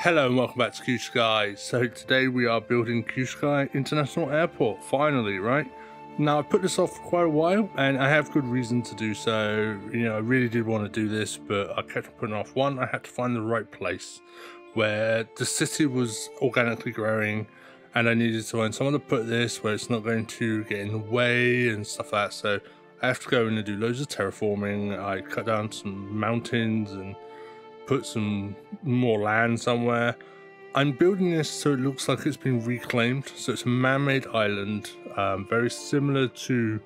Hello and welcome back to Shigai. So today we are building Shigai International Airport, finally, right? Now I put this off for quite a while and I have good reason to do so. You know, I really did want to do this, but I kept putting off. One, I had to find the right place where the city was organically growing and I needed to find someone to put this where it's not going to get in the way and stuff like that. So I have to go in and do loads of terraforming. I cut down some mountains and put some more land somewhere. I'm building this so it looks like it's been reclaimed. So it's a man-made island, very similar to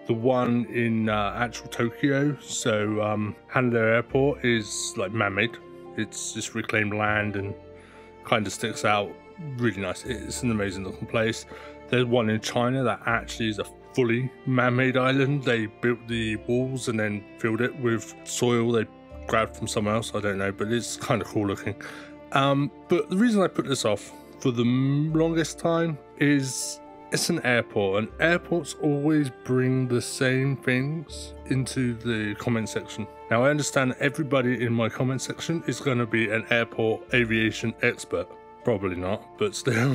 the one in actual Tokyo. So Haneda Airport is like man-made. It's just reclaimed land and kind of sticks out really nice. It's an amazing looking place. There's one in China that actually is a fully man-made island. They built the walls and then filled it with soil they grabbed from somewhere else, I don't know, but it's kind of cool looking. But the reason I put this off for the longest time is it's an airport, and airports always bring the same things into the comment section. Now I understand everybody in my comment section is going to be an airport aviation expert. Probably not, but still,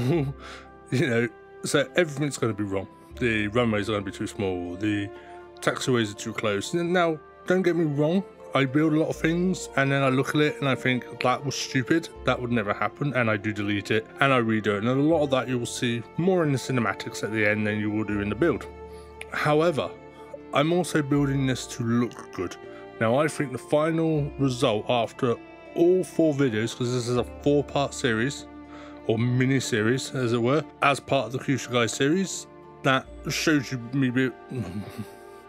you know, so everything's going to be wrong. The runways are going to be too small, the taxiways are too close. Now, don't get me wrong, I build a lot of things and then I look at it and I think that was stupid, that would never happen, and I do delete it and I redo it, and a lot of that you will see more in the cinematics at the end than you will do in the build. However, I'm also building this to look good. Now I think the final result after all 4 videos, because this is a 4-part series or mini series as it were, as part of the Shigai series, that shows you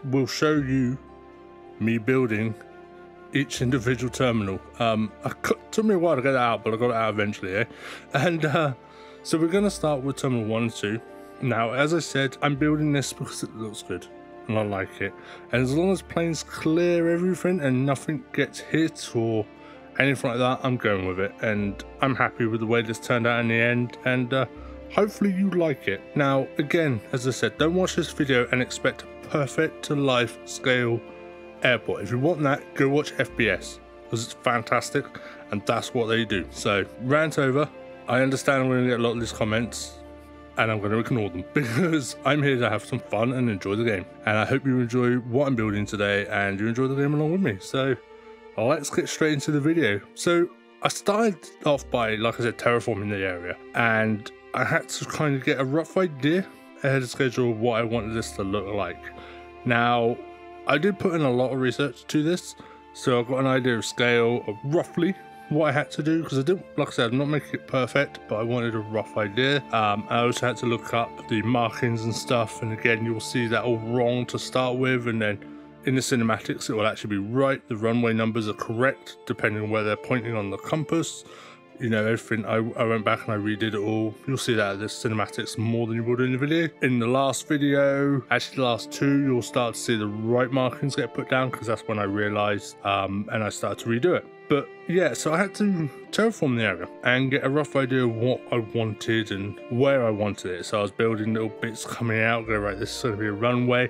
will show you me building each individual terminal. It took me a while to get that out, but I got it out eventually, eh? And so we're going to start with terminal 1 and 2. Now, as I said, I'm building this because it looks good and I like it. And as long as planes clear everything and nothing gets hit or anything like that, I'm going with it. And I'm happy with the way this turned out in the end. And hopefully you like it. Now, again, as I said, don't watch this video and expect a perfect to life scale airport. If you want that, go watch FPS because it's fantastic and that's what they do. So rant over. I understand I'm going to get a lot of these comments and I'm going to ignore them because I'm here to have some fun and enjoy the game, and I hope you enjoy what I'm building today and you enjoy the game along with me. So let's get straight into the video. So I started off by, like I said, terraforming the area, and I had to kind of get a rough idea ahead of schedule of what I wanted this to look like. Now I did put in a lot of research to this, so I've got an idea of scale of roughly what I had to do, because I didn't, like I said, I'm not making it perfect, but I wanted a rough idea. I also had to look up the markings and stuff, and again you'll see that all wrong to start with, and then in the cinematics it will actually be right. The runway numbers are correct depending on where they're pointing on the compass. You know, everything. I went back and I redid it all. You'll see that in the cinematics more than you would in the video. In the last video, actually the last 2, you'll start to see the right markings get put down, because that's when I realized and I started to redo it. But yeah, so I had to terraform the area and get a rough idea of what I wanted and where I wanted it. So I was building little bits coming out, go, right, this is going to be a runway,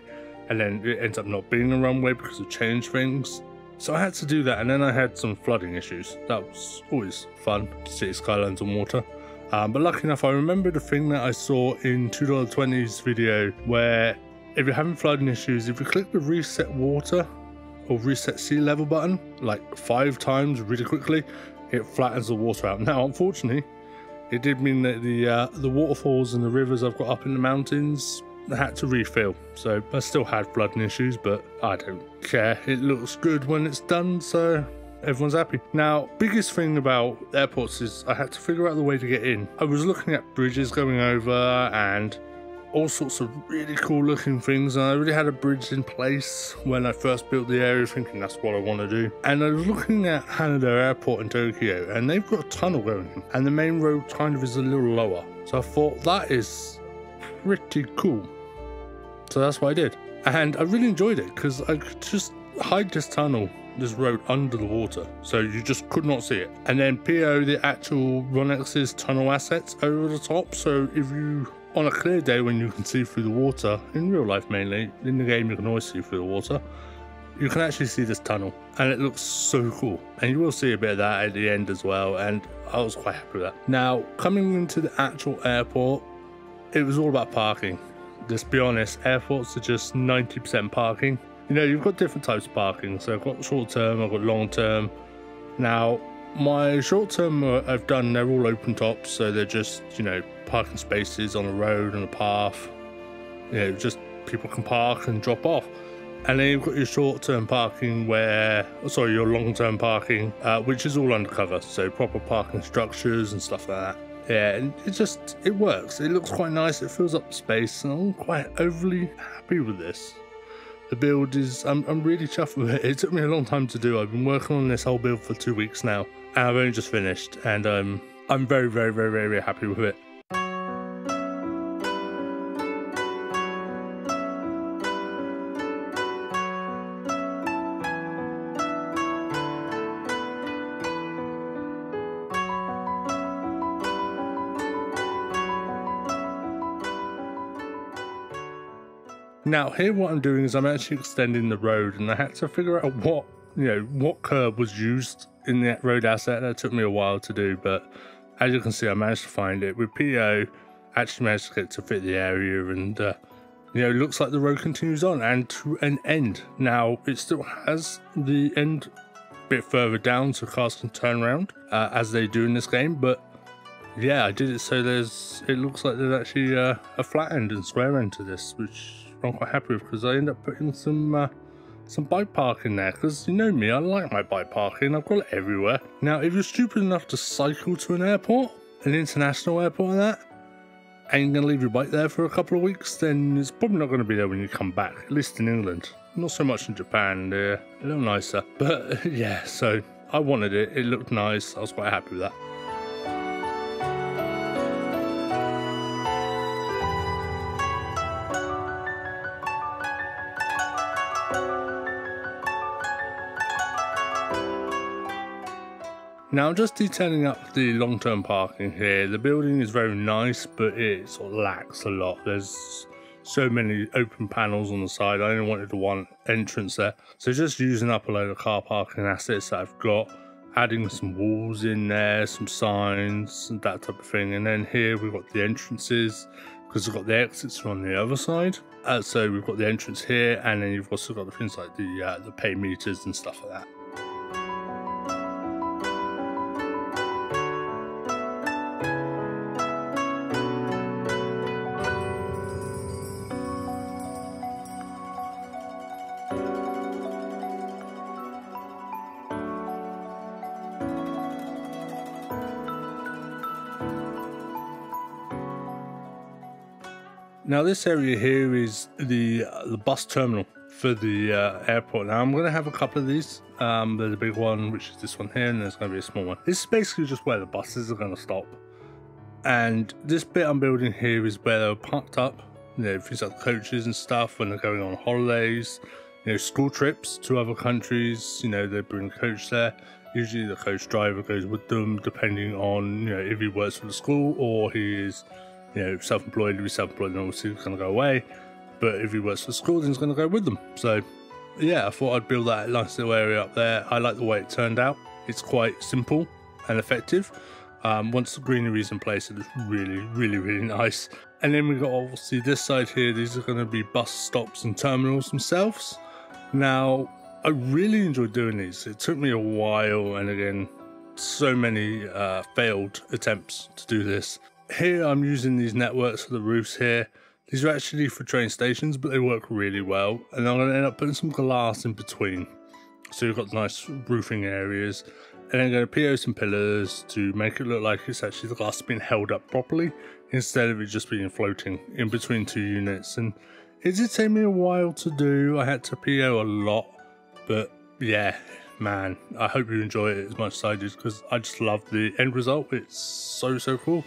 and then it ends up not being a runway because of changed things. So I had to do that, and then I had some flooding issues. That was always fun to see skylines on water. But lucky enough, I remember the thing that I saw in $2.20's video, where if you're having flooding issues, if you click the reset water or reset sea level button like 5 times really quickly, it flattens the water out. Now, unfortunately, it did mean that the waterfalls and the rivers I've got up in the mountains, I had to refill, so I still had flooding issues, but I don't care. It looks good when it's done, so everyone's happy. Now, biggest thing about airports is I had to figure out the way to get in. I was looking at bridges going over and all sorts of really cool looking things, and I already had a bridge in place when I first built the area, thinking that's what I want to do. And I was looking at Haneda Airport in Tokyo, and they've got a tunnel going in, and the main road kind of is a little lower. So I thought that is pretty cool. So that's what I did, and I really enjoyed it because I could just hide this tunnel, this road under the water, so you just could not see it, and then PO the actual Ronex's tunnel assets over the top. So if you, on a clear day when you can see through the water, in real life mainly, in the game you can always see through the water, you can actually see this tunnel, and it looks so cool. And you will see a bit of that at the end as well, and I was quite happy with that. Now, coming into the actual airport, it was all about parking. Let's be honest, airports are just 90% parking. You know, you've got different types of parking. So I've got short term, I've got long term. Now, my short term I've done, they're all open tops. So they're just, you know, parking spaces on the road, on the path. You know, just people can park and drop off. And then you've got your short-term parking your long-term parking, which is all undercover. So proper parking structures and stuff like that. Yeah, and it works. It looks quite nice. It fills up space, and I'm quite overly happy with this. The build is, I'm really chuffed with it. It took me a long time to do. I've been working on this whole build for 2 weeks now, and I've only just finished, and I'm very, very, very, very, very happy with it. Now here what I'm doing is I'm actually extending the road, and I had to figure out what curb was used in the road asset. That took me a while to do, but as you can see, I managed to find it. With PO, actually managed to get to fit the area, and it looks like the road continues on and to an end. Now it still has the end bit further down so cars can turn around as they do in this game, but yeah, I did it so it looks like there's actually a flat end and square end to this, which I'm quite happy with, because I end up putting some bike parking there, because you know me, I like my bike parking. I've got it everywhere. Now if you're stupid enough to cycle to an airport, an international airport like that, and you're going to leave your bike there for a couple of weeks, then it's probably not going to be there when you come back, at least in England. Not so much in Japan, they're a little nicer, but yeah, so I wanted it. It looked nice. I was quite happy with that. Now I'm just detailing up the long-term parking here. The building is very nice, but it sort of lacks a lot. There's so many open panels on the side. I only wanted the one entrance there. So just using up a load of car parking assets that I've got, adding some walls in there, some signs and that type of thing. And then here we've got the entrances, because we've got the exits on the other side. So we've got the entrance here, and then you've also got the things like the pay meters and stuff like that. Now this area here is the bus terminal for the airport. Now I'm going to have a couple of these. There's a big one, which is this one here, and there's going to be a small one. This is basically just where the buses are going to stop. And this bit I'm building here is where they're parked up. You know, things like coaches and stuff when they're going on holidays. You know, school trips to other countries. You know, they bring a coach there. Usually the coach driver goes with them, depending on if he works for the school or he is self-employed. If he's self-employed, then obviously he's going to go away. But if he works for the school, then he's going to go with them. So yeah, I thought I'd build that nice little area up there. I like the way it turned out. It's quite simple and effective. Once the greenery is in place, it looks really, really, really nice. And then we've got obviously this side here. These are going to be bus stops and terminals themselves. Now, I really enjoyed doing these. It took me a while, and again, so many failed attempts to do this. Here I'm using these networks for the roofs here. These are actually for train stations, but they work really well. And I'm going to end up putting some glass in between. So you've got nice roofing areas. And then I'm going to PO some pillars to make it look like it's actually the glass being held up properly, instead of it just being floating in between two units. And it did take me a while to do. I had to PO a lot. But yeah, man, I hope you enjoy it as much as I did, because I just love the end result. It's so, so cool.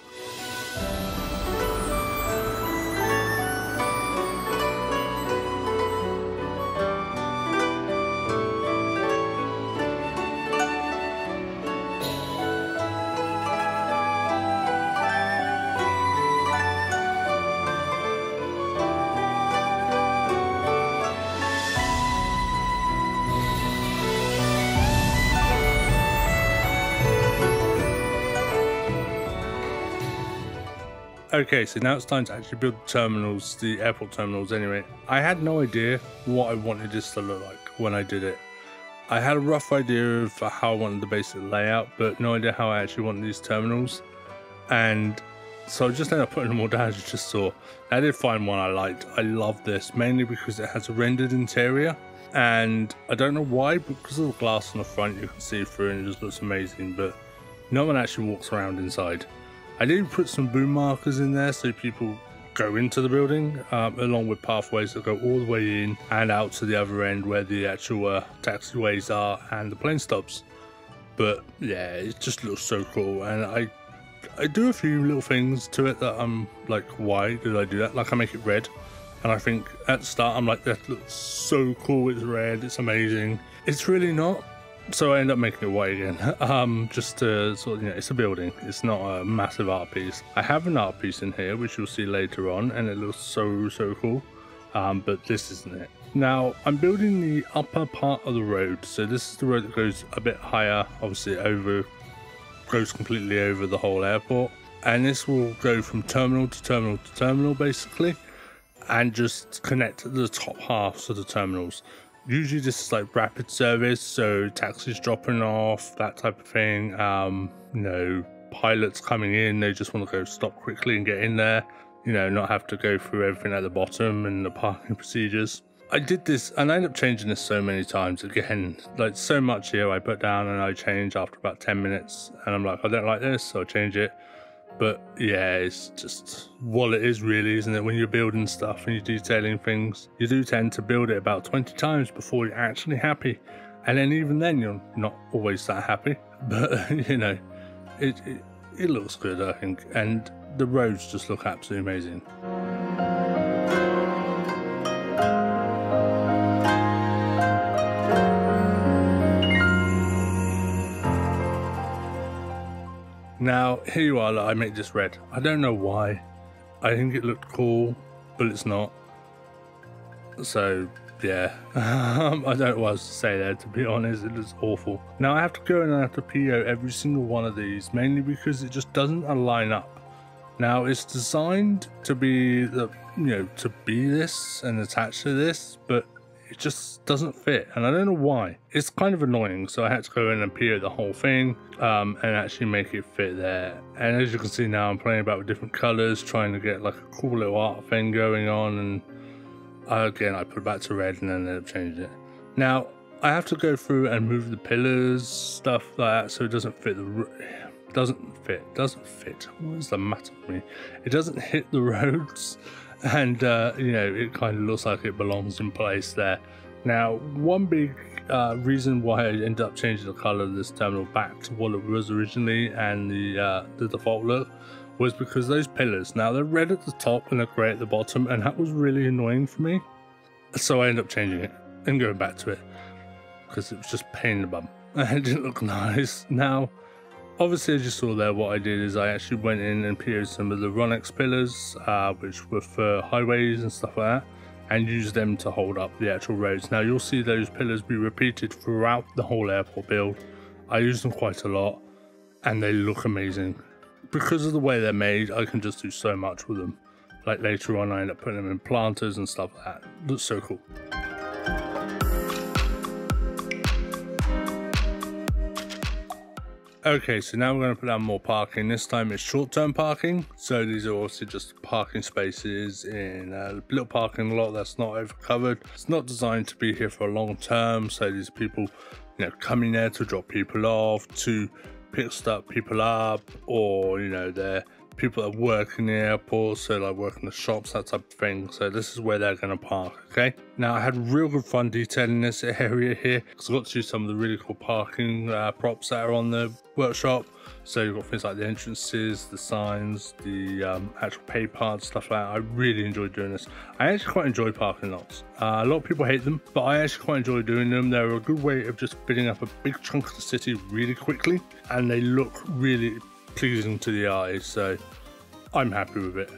Okay, so now it's time to actually build the terminals, the airport terminals anyway. I had no idea what I wanted this to look like when I did it. I had a rough idea of how I wanted the basic layout, but no idea how I actually wanted these terminals. And so I just ended up putting them all down as you just saw. I did find one I liked. I love this, mainly because it has a rendered interior. And I don't know why, but because of the glass on the front, you can see through and it just looks amazing, but no one actually walks around inside. I did put some boom markers in there so people go into the building, along with pathways that go all the way in and out to the other end where the actual taxiways are and the plane stops. But yeah, it just looks so cool, and I do a few little things to it that I'm like, why did I do that? Like, I make it red, and I think at the start I'm like, that looks so cool, it's red, it's amazing. It's really not. So I end up making it white again, just to sort of, you know, it's a building, it's not a massive art piece. I have an art piece in here, which you'll see later on, and it looks so cool, but this isn't it. Now, I'm building the upper part of the road, so this is the road that goes a bit higher, obviously goes completely over the whole airport, and this will go from terminal to terminal to terminal, basically, and just connect the top halves of the terminals. Usually this is like rapid service, so taxis dropping off, that type of thing. You know, pilots coming in, they just want to go stop quickly and get in there, you know, not have to go through everything at the bottom and the parking procedures. I did this and I ended up changing this so many times. Again, like, so much here I put down and I change after about 10 minutes, and I'm like, I don't like this, so I'll change it. But yeah, it's just what it is really, isn't it? When you're building stuff and you're detailing things, you do tend to build it about 20 times before you're actually happy. And then even then, you're not always that happy. But, you know, it looks good, I think. And the roads just look absolutely amazing. Now, here you are, I made this red. I don't know why. I think it looked cool, but it's not. So, yeah. I don't know what else to say there, to be honest. It looks awful. Now, I have to go and I have to PO every single one of these, mainly because it just doesn't align up. Now, it's designed to be, you know, to be this and attached to this, but it just doesn't fit, and I don't know why. It's kind of annoying, so I had to go in and PO the whole thing and actually make it fit there. And as you can see now, I'm playing about with different colors, trying to get like a cool little art thing going on, and again I put it back to red and then ended up changing it. Now I have to go through and move the pillars, stuff like that, so it doesn't fit doesn't fit. What is the matter with me? It doesn't hit the roads. And you know, it kind of looks like it belongs in place there. Now, one big reason why I ended up changing the color of this terminal back to what it was originally and the default look was because those pillars, now they're red at the top and they're grey at the bottom, and that was really annoying for me. So I ended up changing it and going back to it because it was just a pain in the bum and it didn't look nice. Now, obviously, as you saw there, what I did is I actually went in and PO'd some of the Runx pillars, which were for highways and stuff like that, and used them to hold up the actual roads. Now, you'll see those pillars be repeated throughout the whole airport build. I use them quite a lot, and they look amazing. Because of the way they're made, I can just do so much with them. Like later on, I end up putting them in planters and stuff like that. Looks so cool. Okay, so now we're going to put down more parking. This time it's short-term parking. So these are obviously just parking spaces in a little parking lot that's not overcovered. It's not designed to be here for a long term. So these people, you know, coming there to drop people off, to pick people up, or, you know, they're people that work in the airport, so like work in the shops, that type of thing. So this is where they're going to park. Okay, now I had real good fun detailing this area here because I got to use some of the really cool parking props that are on the workshop. So you've got things like the entrances, the signs, the actual pay parts, stuff like that. I really enjoyed doing this. I actually quite enjoy parking lots. A lot of people hate them, but I actually quite enjoy doing them. They're a good way of just filling up a big chunk of the city really quickly, and they look really pleasing to the eye, so I'm happy with it.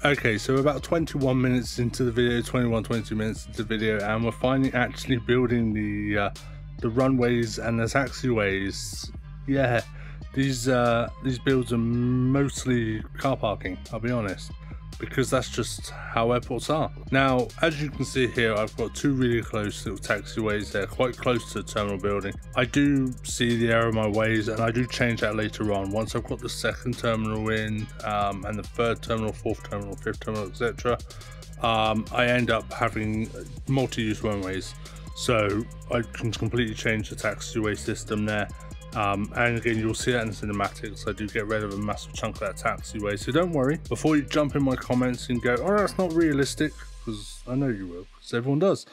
Okay, so about 21 minutes into the video, 22 minutes into the video, and we're finally actually building the runways and the taxiways. Yeah, these builds are mostly car parking, I'll be honest, because that's just how airports are. Now, as you can see here, I've got two really close little taxiways. They're quite close to the terminal building. I do see the error of my ways, and I do change that later on. Once I've got the second terminal in, and the third terminal, fourth terminal, fifth terminal, etc., I end up having multi-use runways. So I can completely change the taxiway system there. And again, you'll see that in the cinematics. I do get rid of a massive chunk of that taxiway, so don't worry before you jump in my comments and go, oh, that's not realistic, because I know you will, because everyone does.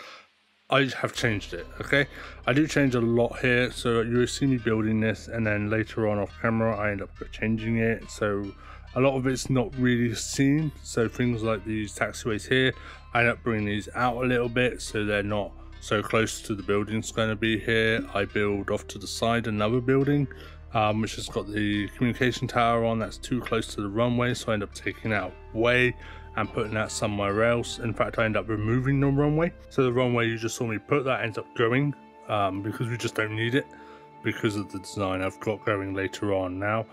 I have changed it. Okay, I do change a lot here, so you'll see me building this, and then later on off camera I end up changing it, so a lot of it's not really seen. So things like these taxiways here, I end up bringing these out a little bit so they're not so close to the building's going to be here. I build off to the side another building, which has got the communication tower on. That's too close to the runway, so I end up taking that away and putting that somewhere else. In fact, I end up removing the runway. So the runway you just saw me put, that ends up going, because we just don't need it because of the design I've got going later on. Now,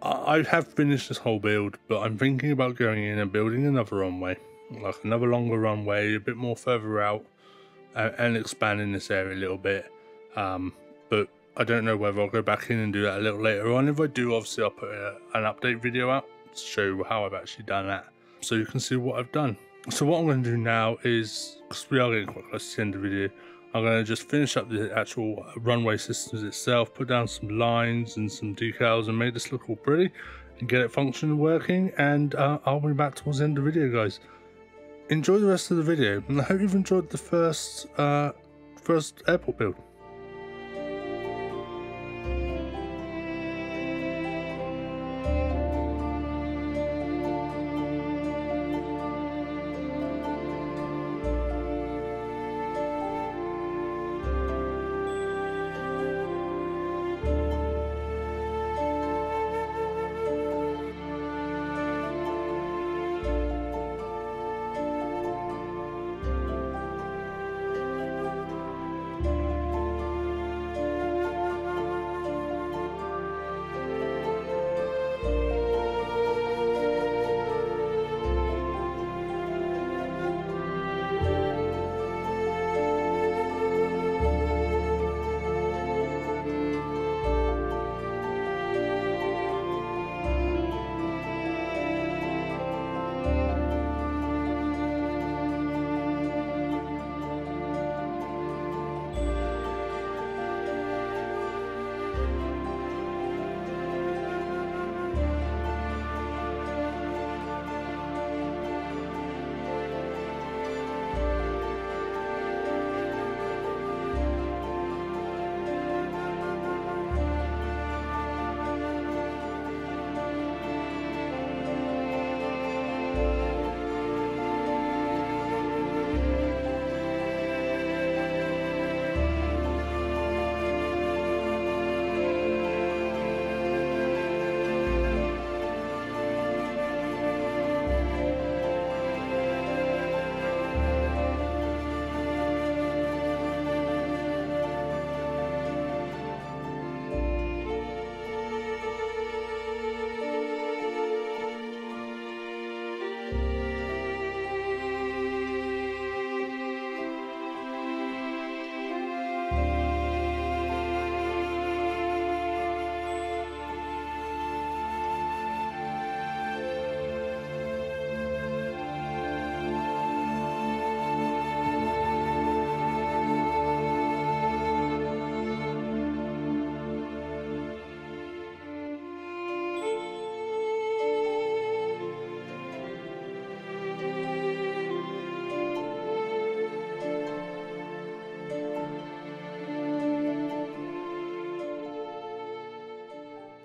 I have finished this whole build, but I'm thinking about going in and building another runway, like another longer runway, a bit more further out, and expanding this area a little bit, but I don't know whether I'll go back in and do that a little later on. If I do, obviously I'll put an update video out to show you how I've actually done that, so you can see what I've done. So what I'm going to do now is, because we are getting quite close to the end of the video, I'm going to just finish up the actual runway systems itself, put down some lines and some decals and make this look all pretty and get it functioning and working, and I'll be back towards the end of the video, guys. Enjoy the rest of the video, and I hope you've enjoyed the first airport build.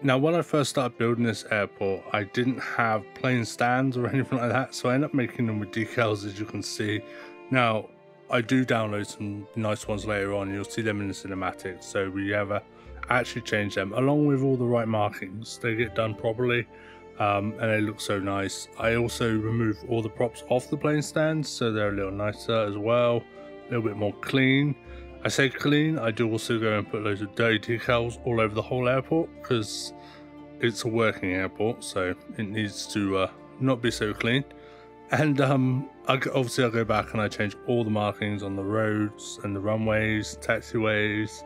Now, when I first started building this airport, I didn't have plain stands or anything like that, so I ended up making them with decals, as you can see. Now, I do download some nice ones later on, you'll see them in the cinematics, so we have actually changed them, along with all the right markings. They get done properly, and they look so nice. I also remove all the props off the plane stands, so they're a little nicer as well, a little bit more clean. I say clean, I do also go and put loads of dirty decals all over the whole airport, because it's a working airport, so it needs to not be so clean. And obviously I go back and I change all the markings on the roads and the runways, taxiways,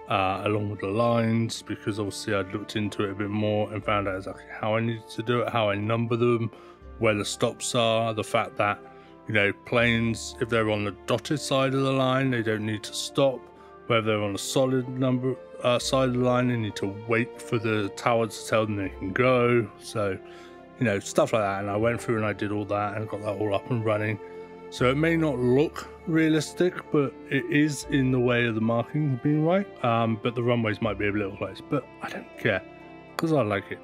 along with the lines, because obviously I'd looked into it a bit more and found out exactly how I needed to do it, how I number them, where the stops are, the fact that, you know, planes, if they're on the dotted side of the line, they don't need to stop. Whether they're on a solid number side of the line, they need to wait for the tower to tell them they can go. So, you know, stuff like that. And I went through and I did all that and got that all up and running. So it may not look realistic, but it is in the way of the markings being right. But the runways might be a little close, but I don't care because I like it.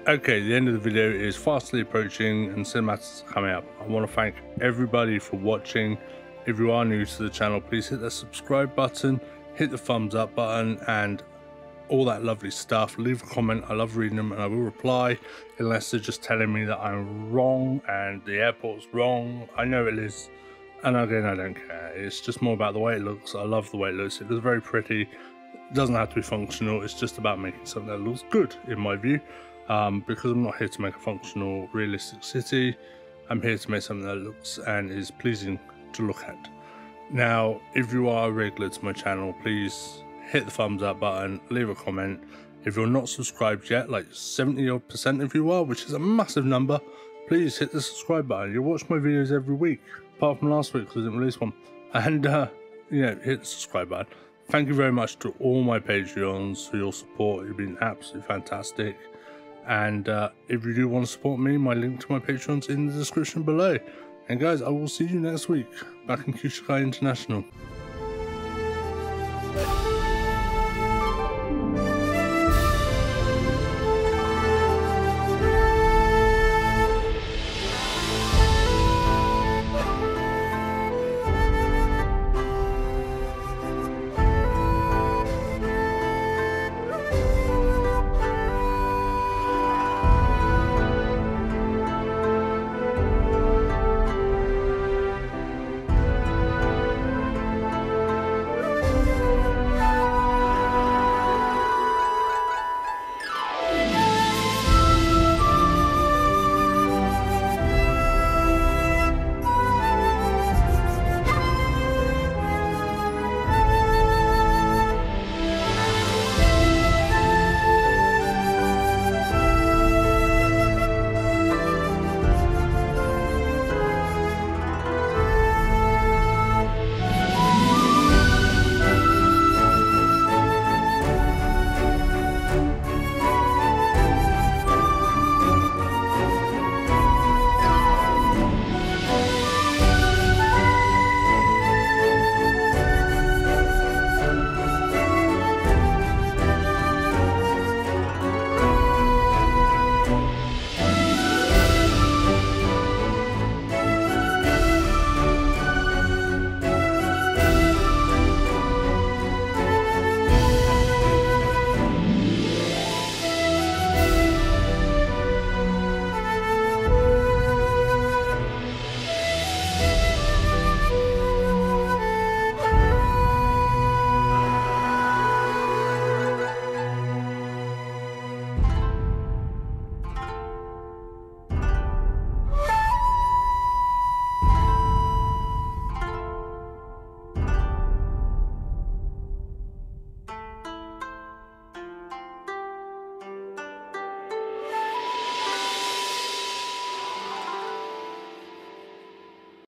Okay, the end of the video is fastly approaching and cinematics are coming up. I want to thank everybody for watching. If you are new to the channel, please hit the subscribe button, hit the thumbs up button, and all that lovely stuff. Leave a comment. I love reading them and I will reply, unless they're just telling me that I'm wrong and the airport's wrong. I know it is, and again, I don't care. It's just more about the way it looks. I love the way it looks. It looks very pretty. It doesn't have to be functional. It's just about making something that looks good, in my view. Because I'm not here to make a functional, realistic city. I'm here to make something that looks and is pleasing to look at. Now, if you are a regular to my channel, please hit the thumbs up button, leave a comment. If you're not subscribed yet, like 70% of you are, which is a massive number, please hit the subscribe button. You'll watch my videos every week, apart from last week because I didn't release one. And, you know, hit the subscribe button. Thank you very much to all my Patreons for your support. You've been absolutely fantastic. And if you do want to support me, my link to my Patreon's in the description below. And guys, I will see you next week back in Shigai International.